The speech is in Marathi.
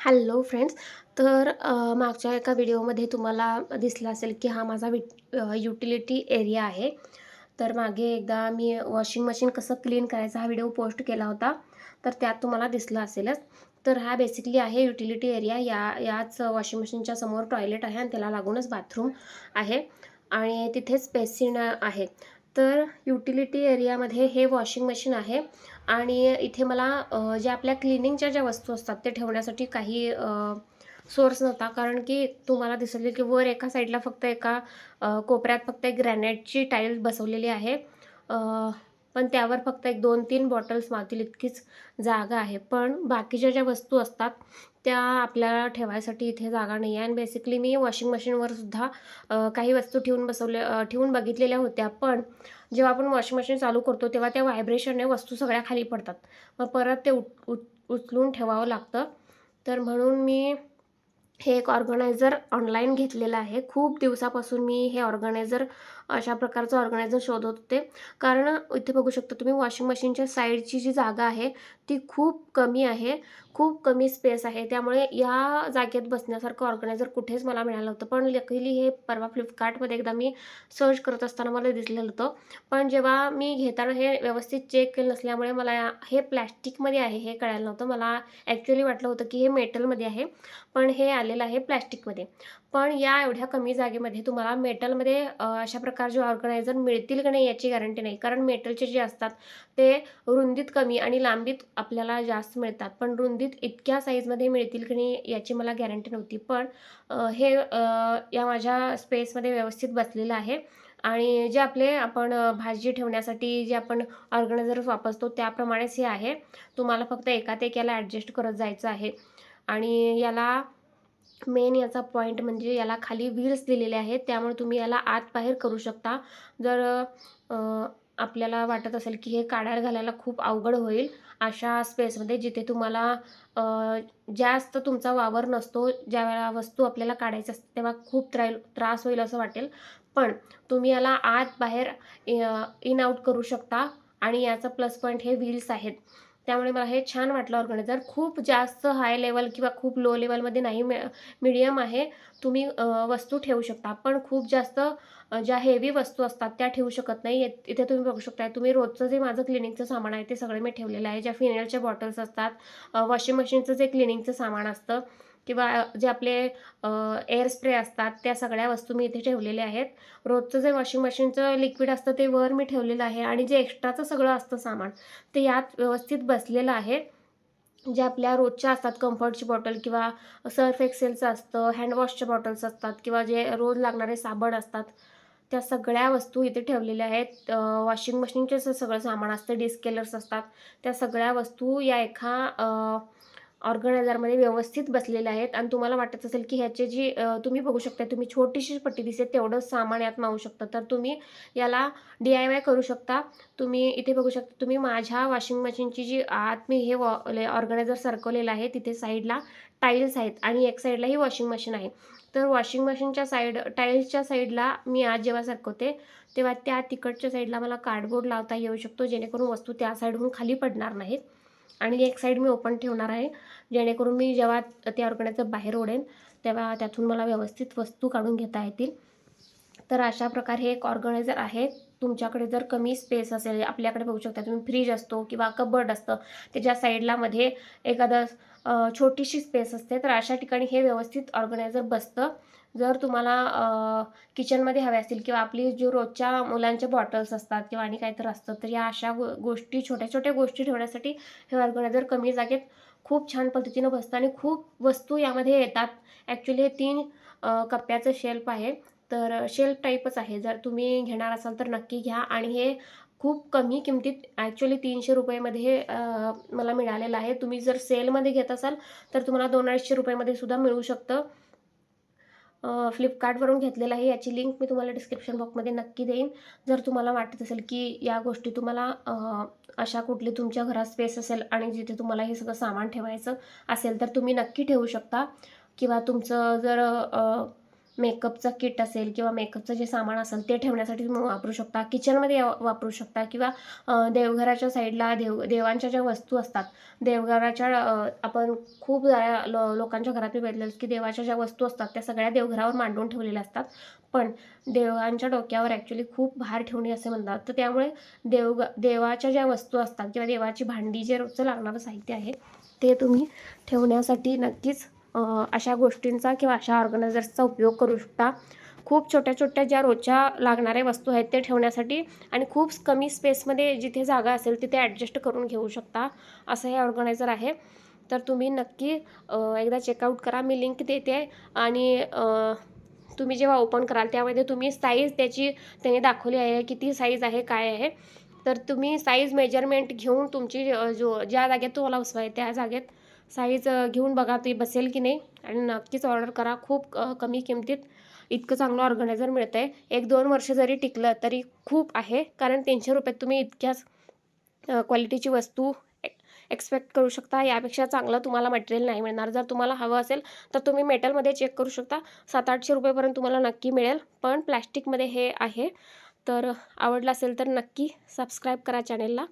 Hello friends. तर मागच्या एका व्हिडिओमध्ये तुम्हाला दिसलं असेल की हा माझा युटिलिटी एरिया आहे. तर मागे एकदा मी वॉशिंग मशीन कसं क्लीन करायचा हा व्हिडिओ पोस्ट केला होता. तर त्यात तुम्हाला दिसलं असेलच. तर हा बेसिकली आहे युटिलिटी एरिया. याच वॉशिंग मशीनच्या समोर टॉयलेट आहे आणि त्याला लागूनच बाथरूम आहे आणि तिथेच बेसिन आहे. तर युटिलिटी एरियामध्ये हे वॉशिंग मशीन आहे आणि इथे मला ज्या आपल्या क्लिनिंगच्या ज्या वस्तू असतात ते ठेवण्यासाठी काही सोर्स नव्हता. कारण की तुम्हाला दिसेल की वर एका साईडला फक्त एका कोपऱ्यात फक्त एक ग्रॅनाइटची टाईल्स बसवलेली आहे. पण त्यावर फक्त एक 2-3 बॉटल्स मावतील इतकीच जागा आहे. पण बाकीच्या ज्या वस्तू असतात त्या आपल्याला ठेवायसाठी इथे जागा नाही आहे. आणि बेसिकली मी वॉशिंग मशीनवर सुद्धा काही वस्तू ठेवून बघितलेल्या होत्या. पण जेव्हा आपण वॉशिंग मशीन चालू करतो तेव्हा त्या व्हायब्रेशनने वस्तू सगळ्या खाली पडतात. मग परत ते उचलून ठेवावं लागतं. तर म्हणून मी हे एक ऑर्गनायझर ऑनलाईन घेतलेलं आहे. खूप दिवसापासून मी हे अशा प्रकारचं ऑर्गनायझर शोधत होते. कारण इथे बघू शकता तुम्ही वॉशिंग मशीनच्या साईडची जी जागा आहे ती खूप कमी आहे. खूप कमी स्पेस आहे. त्यामुळे या जागेत बसण्यासारखं ऑर्गनायझर कुठेच मला मिळालं होतं. पण लकीली हे परवा फ्लिपकार्टमध्ये एकदा मी सर्च करत असताना मला दिसलेलं होतं. पण जेव्हा मी घेताना हे व्यवस्थित चेक केलं नसल्यामुळे मला हे प्लॅस्टिकमध्ये आहे हे कळालं नव्हतं. मला ॲक्च्युअली वाटलं होतं की हे मेटलमध्ये आहे. पण हे आलेलं आहे प्लॅस्टिकमध्ये. पण या एवढ्या कमी जागेमध्ये तुम्हाला मेटलमध्ये अशा प्रकारचे ऑर्गनायझर मिळतील की नाही याची गॅरंटी नाही. कारण मेटलचे जे असतात ते रुंदीत कमी आणि लांबीत आपल्याला जास्त मिळतात. पण रुंदीत इतक्या साईजमध्ये मिळतील की नाही याची मला गॅरंटी नव्हती. पण हे या माझ्या स्पेसमध्ये व्यवस्थित बसलेलं आहे. आणि जे आपण भाजी ठेवण्यासाठी जे आपण ऑर्गनायझर वापरतो त्याप्रमाणेच हे आहे. तुम्हाला फक्त एकात एक याला ॲडजस्ट करत जायचं आहे. आणि याचा पॉईंट म्हणजे याला खाली व्हील्स दिलेले आहेत. त्यामुळे तुम्ही याला आत बाहेर करू शकता. जर आपल्याला वाटत असेल की हे काढायला घालायला खूप अवघड होईल अशा स्पेसमध्ये जिथे तुम्हाला जास्त तुमचा वावर नसतो, ज्यावेळेला वस्तू आपल्याला काढायची असते तेव्हा खूप त्रास होईल असं वाटेल. पण तुम्ही याला आत बाहेर इन आउट करू शकता. आणि याचा प्लस पॉईंट हे व्हील्स आहेत. त्यामुळे मला हे छान वाटलं ऑर्गनायझर. खूप जास्त हाय लेवल किंवा खूप लो लेवलमध्ये नाही, मीडियम आहे. तुम्ही वस्तू ठेवू शकता. पण खूप जास्त ज्या हेवी वस्तू असतात त्या ठेवू शकत नाही. इथे तुम्ही बघू शकता. तुम्ही रोजचं जे माझं क्लिनिंगचं सामान आहे ते सगळं मी ठेवलेलं आहे. ज्या फिनेलच्या बॉटल्स असतात, वॉशिंग मशीनचं जे क्लिनिंगचं सामान असतं किंवा जे आपले एअर स्प्रे असतात त्या सगळ्या वस्तू मी इथे ठेवलेल्या आहेत. रोजचं जे वॉशिंग मशीनचं लिक्विड असतं ते वर मी ठेवलेलं आहे आणि जे एक्स्ट्राचं सगळं असतं सामान ते यात व्यवस्थित बसलेलं आहे. जे आपल्या रोजच्या असतात कम्फर्टची बॉटल किंवा सर्फ एक्सेलचं असतं, हँडवॉशच्या बॉटल्स असतात किंवा जे रोज लागणारे साबण असतात त्या सगळ्या वस्तू इथे ठेवलेल्या आहेत. वॉशिंग मशीनचे सगळं सामान असतं, डिस्केलर्स असतात, त्या सगळ्या वस्तू या एका ऑर्गनायझरमध्ये व्यवस्थित बसलेल्या आहेत. आणि तुम्हाला वाटत असेल की ह्याची जी तुम्ही बघू शकता, तुम्ही छोटीशी पट्टी दिसेल तेवढंच सामान यात मावू शकतं. तर तुम्ही याला DIY करू शकता. तुम्ही इथे बघू शकता, तुम्ही माझ्या वॉशिंग मशीनची जी आत मी हे ऑर्गनायझर सरकवलेलं आहे तिथे साईडला टाईल्स आहेत आणि एक साईडला ही वॉशिंग मशीन आहे. तर वॉशिंग मशीनच्या टाईल्सच्या साईडला मी आज जेव्हा सरकवते तेव्हा त्या तिकडच्या साईडला मला कार्डबोर्ड लावता येऊ शकतो, जेणेकरून वस्तू त्या साईडहून खाली पडणार नाहीत. आणि एक साईड मी ओपन ठेवणार आहे, जेणेकरून मी जेव्हा ते ऑर्गनायझर बाहेर ओढेन तेव्हा त्यातून मला व्यवस्थित वस्तू काढून घेता येतील. तर अशा प्रकारे हे एक ऑर्गनायझर आहे. तुमच्याकडे जर कमी स्पेस असेल, आपल्याकडे बघू शकता तुम्ही फ्रीज असतो किंवा कबर्ड असतं, त्याच्या साईडला मध्ये एखादं छोटीशी स्पेस असते, तर अशा ठिकाणी हे व्यवस्थित ऑर्गनायझर बसतं. जर तुम्हाला किचनमध्ये हवे असतील किंवा आपली जो रोजच्या मुलांच्या बॉटल्स असतात किंवा आणि काहीतरी असतं, तर या अशा गोष्टी छोट्या छोट्या गोष्टी ठेवण्यासाठी हे ऑर्गनायझर कमी जागेत खूप छान पद्धतीनं बसतं आणि खूप वस्तू यामध्ये येतात. ॲक्च्युली हे 3 कप्प्याचं शेल्फ आहे. तर शेल्फ टाईपच आहे. जर तुम्ही घेणार असाल तर नक्की घ्या. आणि हे खूप कमी किमतीत ॲक्च्युली ₹300 हे मला मिळालेलं आहे. तुम्ही जर सेलमध्ये घेत असाल तर तुम्हाला ₹200-250 सुद्धा मिळू शकतं. फ्लिपकार्टवरून घेतलेलं आहे. याची लिंक मी तुम्हाला डिस्क्रिप्शन बॉक्समध्ये नक्की देईन. जर तुम्हाला वाटत असेल की या गोष्टी तुम्हाला अशा कुठली तुमच्या घरात स्पेस असेल आणि जिथे तुम्हाला हे सगळं सामान ठेवायचं असेल तर तुम्ही नक्की ठेवू शकता. किंवा तुमचं जर मेकअपचं किट असेल किंवा मेकअपचं जे सामान असेल ते ठेवण्यासाठी तुम्ही वापरू शकता. किचनमध्ये वापरू शकता किंवा देवघराच्या साईडला देवांच्या ज्या वस्तू असतात, देवघराच्या आपण खूप साऱ्या लोकांच्या घरात मी बघितलेलं की देवाच्या ज्या वस्तू असतात त्या सगळ्या देवघरावर मांडून ठेवलेल्या असतात. पण देवांच्या डोक्यावर ॲक्च्युली खूप भार ठेवणे असे म्हणतात. तर त्यामुळे देवाच्या ज्या वस्तू असतात किंवा देवाची भांडी, जे रोजचं लागणारं साहित्य आहे ते तुम्ही ठेवण्यासाठी नक्कीच अशा गोष्टींचा किंवा अशा ऑर्गनायझर्सचा उपयोग करू शकता. खूप छोट्या-छोट्या ज्या रोजच्या लागणाऱ्या वस्तू आहेत ते ठेवण्यासाठी आणि खूप कमी स्पेसमध्ये जिथे जागा असेल तिथे ॲडजस्ट करून घेऊ शकता, असं हे ऑर्गनायझर आहे. तर तुम्ही नक्की एकदा चेकआउट करा. मी लिंक देते आणि तुम्ही जेव्हा ओपन कराल त्यामध्ये तुम्ही साईज त्याने दाखवली आहे, किती साईज आहे, काय आहे. तर तुम्ही साईज मेजरमेंट घेऊन तुमची ज्या जागेत तुम्हाला बसवायचं आहे त्या जागेत साईज घेऊन बघा ती बसेल की नाही आणि नक्कीच ऑर्डर करा. खूप कमी किमतीत इतकं चांगलं ऑर्गनायझर मिळतं आहे. 1-2 वर्ष जरी टिकलं तरी खूप आहे, कारण ₹300 तुम्ही इतक्याच क्वालिटीची वस्तू एक्सपेक्ट करू शकता. यापेक्षा चांगलं तुम्हाला मटेरियल नाही मिळणार. जर तुम्हाला हवं असेल तर तुम्ही मेटलमध्ये चेक करू शकता. ₹700-800 पर्यंत तुम्हाला नक्की मिळेल, पण प्लॅस्टिकमध्ये हे आहे. तर आवडलं असेल तर नक्की सबस्क्राईब करा चॅनेलला.